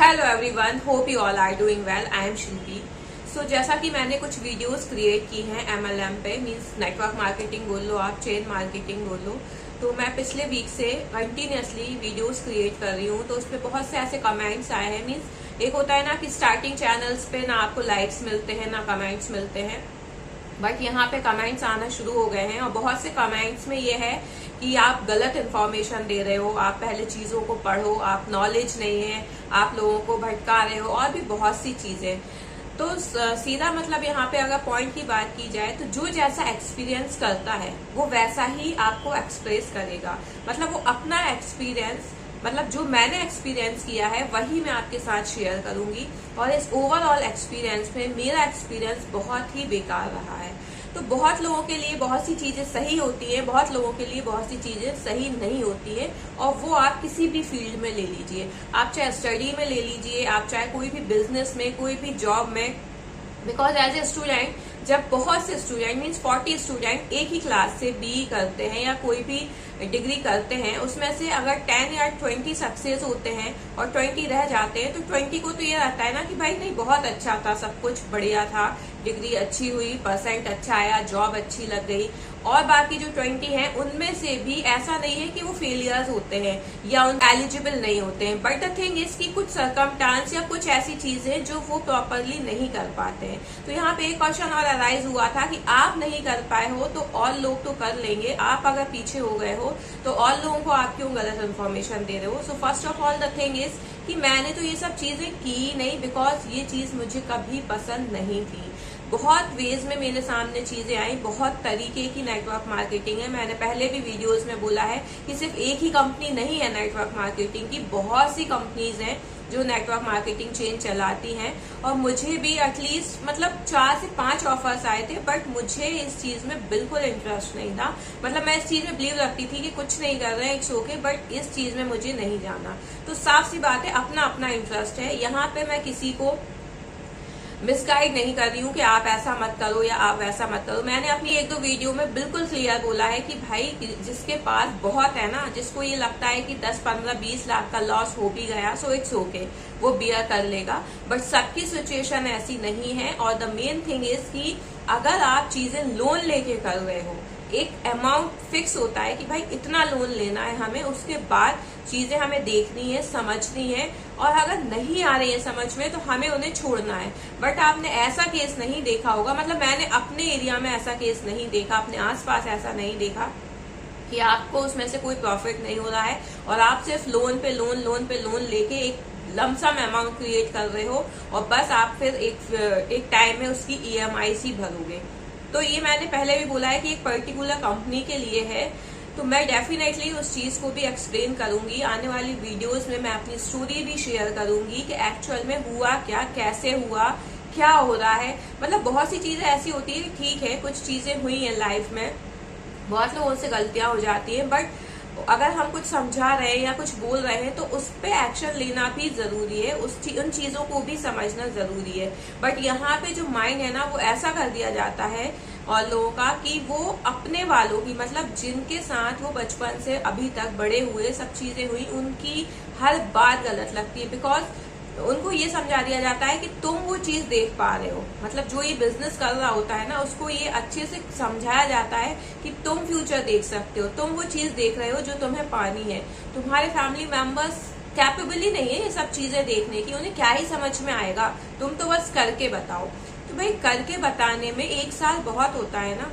Hello everyone, hope you all are doing well. I am Shilpi. So जैसा कि मैंने कुछ वीडियोस क्रिएट की हैं MLM पे, मींस नेटवर्क मार्केटिंग बोल लो, आप चेन मार्केटिंग बोल लो, तो मैं पिछले वीक से कंटिन्यूअसली वीडियोस क्रिएट कर रही हूँ। तो उस पर बहुत से ऐसे कमेंट्स आए हैं। मींस एक होता है ना कि स्टार्टिंग चैनल्स पे ना आपको लाइक्स मिलते हैं ना कमेंट्स मिलते हैं, बट यहाँ पे कमेंट्स आना शुरू हो गए हैं। और बहुत से कमेंट्स में ये है कि आप गलत इन्फॉर्मेशन दे रहे हो, आप पहले चीजों को पढ़ो, आप नॉलेज नहीं है, आप लोगों को भटका रहे हो और भी बहुत सी चीजें। तो सीधा मतलब यहाँ पे अगर पॉइंट की बात की जाए तो जो जैसा एक्सपीरियंस करता है वो वैसा ही आपको एक्सप्रेस करेगा। मतलब वो अपना एक्सपीरियंस, मतलब जो मैंने एक्सपीरियंस किया है वही मैं आपके साथ शेयर करूंगी। और इस ओवरऑल एक्सपीरियंस में मेरा एक्सपीरियंस बहुत ही बेकार रहा है। तो बहुत लोगों के लिए बहुत सी चीजें सही होती है, बहुत लोगों के लिए बहुत सी चीजें सही नहीं होती है। और वो आप किसी भी फील्ड में ले लीजिए, आप चाहे स्टडी में ले लीजिए, आप चाहे कोई भी बिजनेस में, कोई भी जॉब में। बिकॉज एज ए स्टूडेंट, जब बहुत से स्टूडेंट मीन्स 40 स्टूडेंट एक ही क्लास से BE करते हैं या कोई भी डिग्री करते हैं, उसमें से अगर 10 या 20 सक्सेस होते हैं और 20 रह जाते हैं, तो 20 को तो ये रहता है ना कि भाई नहीं, बहुत अच्छा था, सब कुछ बढ़िया था, डिग्री अच्छी हुई, परसेंट अच्छा आया, जॉब अच्छी लग गई। और बाकी जो 20 हैं उनमें से भी ऐसा नहीं है कि वो फेलियर्स होते हैं या उन एलिजिबल नहीं होते हैं, बट द थिंग इज कि कुछ सर्कमस्टांस या कुछ ऐसी चीजें जो वो प्रॉपरली नहीं कर पाते हैं। तो यहाँ पे एक क्वेश्चन और अराइज हुआ था कि आप नहीं कर पाए हो तो और लोग तो कर लेंगे, आप अगर पीछे हो गए हो तो और लोगों को आप क्यों गलत इन्फॉर्मेशन दे रहे हो। So first of all the thing is कि मैंने तो ये सब चीजें की नहीं, बिकॉज ये चीज मुझे कभी पसंद नहीं थी। बहुत वेज में मेरे सामने चीजें आई, बहुत तरीके की नेटवर्क मार्केटिंग है। मैंने पहले भी वीडियोस में बोला है कि सिर्फ एक ही कंपनी नहीं है नेटवर्क मार्केटिंग की, बहुत सी कंपनीज हैं जो नेटवर्क मार्केटिंग चेन चलाती हैं। और मुझे भी एटलीस्ट मतलब 4 से 5 ऑफर्स आए थे, बट मुझे इस चीज में बिल्कुल इंटरेस्ट नहीं था। मतलब मैं इस चीज में बिलीव रखती थी कि कुछ नहीं कर रहे हैं, इट्स ओके, बट इस चीज में मुझे नहीं जाना। तो साफ सी बात है, अपना अपना इंटरेस्ट है। यहाँ पे मैं किसी को मिसगाइड नहीं कर रही हूँ कि आप ऐसा मत करो या आप वैसा मत करो। मैंने अपनी 1-2 वीडियो में बिल्कुल क्लियर बोला है कि भाई जिसके पास बहुत है ना, जिसको ये लगता है कि 10, 15, 20 लाख का लॉस हो भी गया, सो इट्स ओके, वो बियर कर लेगा। बट सबकी सिचुएशन ऐसी नहीं है। और द मेन थिंग इज कि अगर आप चीजें लोन लेके कर रहे हो, एक अमाउंट फिक्स होता है कि भाई इतना लोन लेना है हमें, उसके बाद चीजें हमें देखनी है, समझनी है, और अगर नहीं आ रही है समझ में तो हमें उन्हें छोड़ना है। बट आपने ऐसा केस नहीं देखा होगा, मतलब मैंने अपने एरिया में ऐसा केस नहीं देखा, अपने आसपास ऐसा नहीं देखा कि आपको उसमें से कोई प्रॉफिट नहीं हो रहा है और आप सिर्फ लोन पे लोन लेके एक लमसम अमाउंट क्रिएट कर रहे हो और बस आप फिर एक टाइम में उसकी EMI ही भरोगे। तो ये मैंने पहले भी बोला है कि एक पर्टिकुलर कंपनी के लिए है। तो मैं डेफिनेटली उस चीज को भी एक्सप्लेन करूंगी। आने वाली वीडियोस में मैं अपनी स्टोरी भी शेयर करूंगी कि एक्चुअल में हुआ क्या, कैसे हुआ, क्या हो रहा है। मतलब बहुत सी चीजें ऐसी होती है, ठीक है कुछ चीजें हुई हैं लाइफ में, बहुत लोगों से गलतियां हो जाती हैं, बट अगर हम कुछ समझा रहे हैं या कुछ बोल रहे हैं तो उस पे एक्शन लेना भी जरूरी है, उन चीजों को भी समझना जरूरी है। बट यहाँ पे जो माइंड है ना, वो ऐसा कर दिया जाता है और लोगों का कि वो अपने वालों की, मतलब जिनके साथ वो बचपन से अभी तक बड़े हुए, सब चीजें हुई, उनकी हर बात गलत लगती है। बिकॉज उनको ये समझा दिया जाता है कि तुम वो चीज देख पा रहे हो, मतलब जो ये बिजनेस कर रहा होता है ना, उसको ये अच्छे से समझाया जाता है कि तुम फ्यूचर देख सकते हो, तुम वो चीज देख रहे हो जो तुम्हें पानी है। तुम्हारे फैमिली मेंबर्स कैपेबल ही नहीं है ये सब चीजें देखने की, उन्हें क्या ही समझ में आएगा, तुम तो बस करके बताओ। तो भाई करके बताने में 1 साल बहुत होता है ना।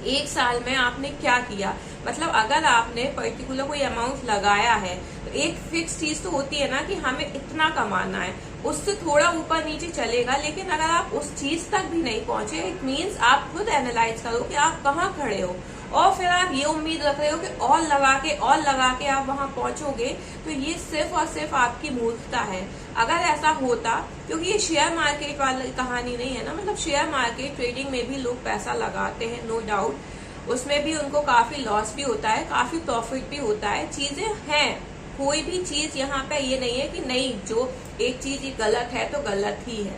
1 साल में आपने क्या किया, मतलब अगर आपने पर्टिकुलर कोई अमाउंट लगाया है तो एक फिक्स चीज तो होती है ना कि हमें इतना कमाना है, उससे थोड़ा ऊपर नीचे चलेगा। लेकिन अगर आप उस चीज तक भी नहीं पहुंचे, इट मीन्स आप खुद एनालाइज करो कि आप कहाँ खड़े हो, और फिर आप ये उम्मीद रख रहे हो कि और लगा के आप वहां पहुंचोगे, तो ये सिर्फ और सिर्फ आपकी मूर्खता है। अगर ऐसा होता, क्योंकि ये शेयर मार्केट वाली कहानी नहीं है ना, मतलब शेयर मार्केट ट्रेडिंग में भी लोग पैसा लगाते हैं, नो डाउट, उसमें भी उनको काफी लॉस भी होता है, काफी प्रॉफिट भी होता है, चीजें हैं। कोई भी चीज यहाँ पे ये नहीं है कि नहीं, जो एक चीज गलत है तो गलत ही है।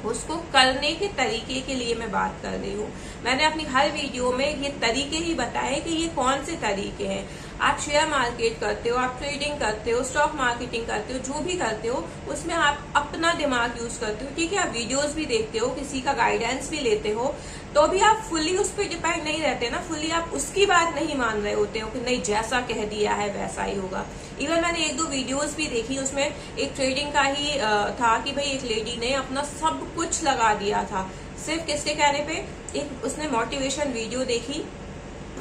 उसको करने के तरीके के लिए मैं बात कर रही हूँ। मैंने अपनी हर वीडियो में ये तरीके ही बताए कि ये कौन से तरीके हैं। आप शेयर मार्केट करते हो, आप ट्रेडिंग करते हो, स्टॉक मार्केटिंग करते हो, जो भी करते हो उसमें आप अपना दिमाग यूज करते हो, ठीक है। आप वीडियोस भी देखते हो, किसी का गाइडेंस भी लेते हो, तो भी आप फुली उस पर डिपेंड नहीं रहते ना, फुली आप उसकी बात नहीं मान रहे होते हो कि नहीं जैसा कह दिया है वैसा ही होगा। इवन मैंने 1-2 वीडियोस भी देखी, उसमें एक ट्रेडिंग का ही था कि भाई एक लेडी ने अपना सब कुछ लगा दिया था सिर्फ किसके कहने पे। एक उसने मोटिवेशन वीडियो देखी,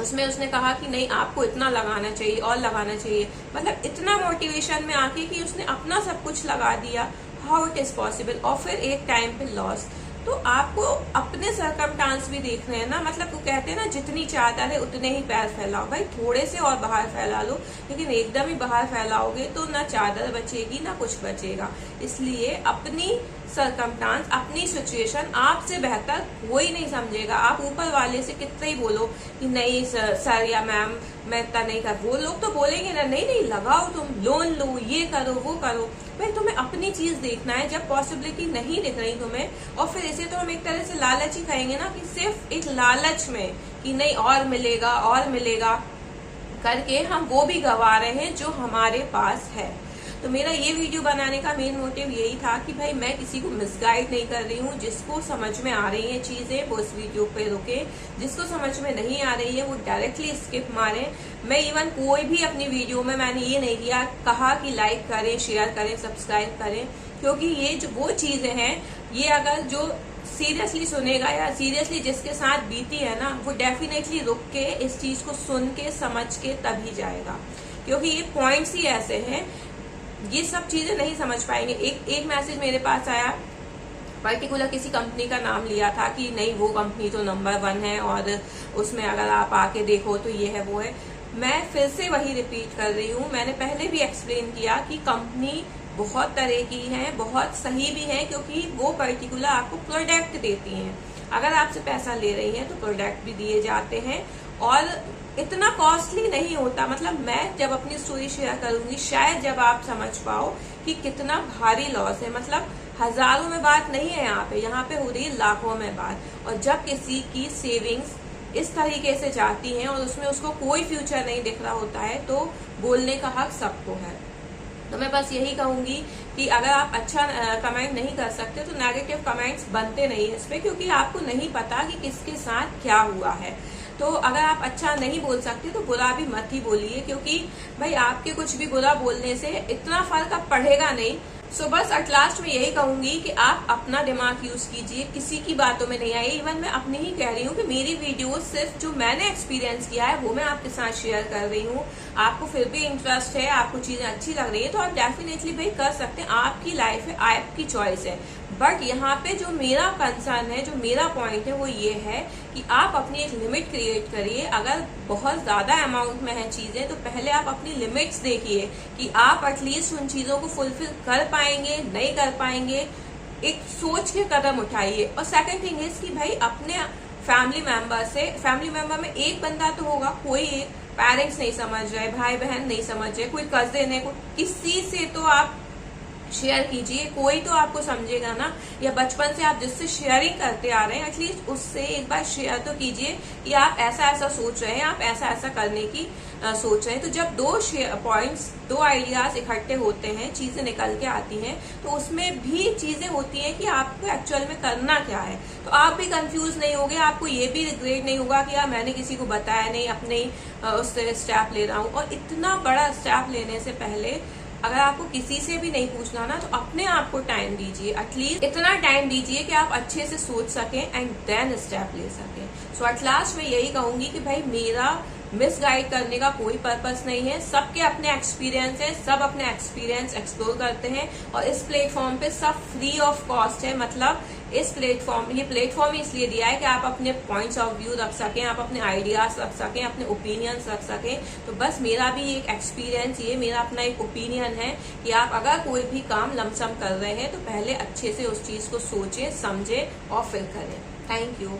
उसमें उसने कहा कि नहीं आपको इतना लगाना चाहिए और लगाना चाहिए, मतलब इतना मोटिवेशन में आके कि उसने अपना सब कुछ लगा दिया। How it is possible. और फिर एक टाइम पे लॉस। तो आपको अपने सरकमस्टांस भी देखने हैं ना, मतलब वो कहते हैं ना जितनी चादर है उतने ही पैर फैलाओ। भाई थोड़े से और बाहर फैला लो, लेकिन एकदम ही बाहर फैलाओगे तो ना चादर बचेगी ना कुछ बचेगा। इसलिए अपनी सरकमस्टांस, अपनी सिचुएशन आपसे बेहतर कोई नहीं समझेगा। आप ऊपर वाले से कितना ही बोलो कि नहीं सर या मैम मैं इतना नहीं कर, वो लोग तो बोलेंगे ना नहीं नहीं लगाओ, तुम लोन लो, ये करो वो करो। भाई तुम्हें अपनी चीज देखना है। जब पॉसिबिलिटी नहीं दिख रही तुम्हें, और फिर इसे तो हम एक तरह से लालच ही कहेंगे ना, कि सिर्फ एक लालच में कि नहीं और मिलेगा करके हम वो भी गवा रहे हैं जो हमारे पास है। तो मेरा ये वीडियो बनाने का मेन मोटिव यही था कि भाई मैं किसी को मिसगाइड नहीं कर रही हूँ। जिसको समझ में आ रही है चीजें वो इस वीडियो पे रुके, जिसको समझ में नहीं आ रही है वो डायरेक्टली स्किप मारे। मैं इवन कोई भी अपनी वीडियो में मैंने ये नहीं कहा कि लाइक करें, शेयर करें, सब्सक्राइब करें, क्योंकि ये जो वो चीजें हैं, ये अगर जो सीरियसली सुनेगा या सीरियसली जिसके साथ बीती है ना, वो डेफिनेटली रुक के इस चीज को सुन के समझ के तभी जाएगा। क्योंकि ये पॉइंट्स ही ऐसे हैं, ये सब चीजें नहीं समझ पाएंगे। एक मैसेज मेरे पास आया, पर्टिकुलर किसी कंपनी का नाम लिया था कि नहीं वो कंपनी तो नंबर 1 है और उसमें अगर आप आके देखो तो ये है वो है। मैं फिर से वही रिपीट कर रही हूँ, मैंने पहले भी एक्सप्लेन किया कि कंपनी बहुत तरह की है, बहुत सही भी है, क्योंकि वो पर्टिकुलर आपको प्रोडक्ट देती हैं। अगर आपसे पैसा ले रही है तो प्रोडक्ट भी दिए जाते हैं और इतना कॉस्टली नहीं होता। मतलब मैं जब अपनी स्टोरी शेयर करूंगी शायद जब आप समझ पाओ कि कितना भारी लॉस है। मतलब हजारों में बात नहीं है यहाँ पे हो रही है लाखों में बात। और जब किसी की सेविंग्स इस तरीके से जाती हैं और उसमें उसको कोई फ्यूचर नहीं दिख रहा होता है, तो बोलने का हक सबको है। तो मैं बस यही कहूंगी कि अगर आप अच्छा कमेंट नहीं कर सकते तो नेगेटिव कमेंट्स बनते नहीं है इस पे, क्योंकि आपको नहीं पता कि किसके साथ क्या हुआ है। तो अगर आप अच्छा नहीं बोल सकते तो बुरा भी मत ही बोलिए, क्योंकि भाई आपके कुछ भी बुरा बोलने से इतना फर्क अब पड़ेगा नहीं। सो बस एट लास्ट में यही कहूंगी कि आप अपना दिमाग यूज कीजिए, किसी की बातों में नहीं आइए। इवन मैं अपनी ही कह रही हूँ कि मेरी वीडियो सिर्फ जो मैंने एक्सपीरियंस किया है वो मैं आपके साथ शेयर कर रही हूँ। आपको फिर भी इंटरेस्ट है, आपको चीजें अच्छी लग रही है तो आप डेफिनेटली भाई कर सकते हैं। आपकी लाइफ है, आपकी चॉइस है। बट यहाँ पे जो मेरा कंसर्न है, जो मेरा पॉइंट है वो ये है कि आप अपनी एक लिमिट क्रिएट करिए। अगर बहुत ज्यादा अमाउंट में है चीजें तो पहले आप अपनी लिमिट्स देखिए कि आप एटलीस्ट उन चीजों को फुलफिल कर पाएंगे नहीं कर पाएंगे। एक सोच के कदम उठाइए। और सेकंड थिंग इज कि भाई अपने फैमिली मेंबर में एक बंदा तो होगा, कोई एक पेरेंट्स नहीं समझ रहे, भाई बहन नहीं समझ रहे, कोई कजिन है, किसी से तो आप शेयर कीजिए। कोई तो आपको समझेगा ना, या बचपन से आप जिससे शेयरिंग करते आ रहे हैं एटलीस्ट उससे एक बार शेयर तो कीजिए कि आप ऐसा ऐसा सोच रहे हैं, आप ऐसा ऐसा करने की सोच रहे हैं। तो जब 2 पॉइंट्स, 2 आइडियाज इकट्ठे होते हैं, चीजें निकल के आती हैं, तो उसमें भी चीजें होती हैं कि आपको एक्चुअल में करना क्या है। तो आप भी कंफ्यूज नहीं होगे, आपको ये भी रिग्रेट नहीं होगा कि यार मैंने किसी को बताया नहीं, अपने ही उससे स्टेप ले रहा हूँ। और इतना बड़ा स्टेप लेने से पहले अगर आपको किसी से भी नहीं पूछना ना, तो अपने आप को टाइम दीजिए। एटलीस्ट इतना टाइम दीजिए कि आप अच्छे से सोच सकें एंड देन स्टेप ले सकें। सो एट लास्ट मैं यही कहूंगी कि भाई मेरा मिसगाइड करने का कोई पर्पस नहीं है। सबके अपने एक्सपीरियंस है, सब अपने एक्सपीरियंस एक्सप्लोर करते हैं और इस प्लेटफॉर्म पे सब फ्री ऑफ कॉस्ट है। मतलब ये प्लेटफॉर्म इसलिए दिया है कि आप अपने पॉइंट्स ऑफ व्यू रख सकें, आप अपने आइडियाज रख सकें, अपने ओपिनियंस रख सकें। तो बस मेरा भी एक एक्सपीरियंस, ये मेरा अपना एक ओपिनियन है कि आप अगर कोई भी काम लमसम कर रहे हैं तो पहले अच्छे से उस चीज को सोचें, समझें और फिर करें। Thank you.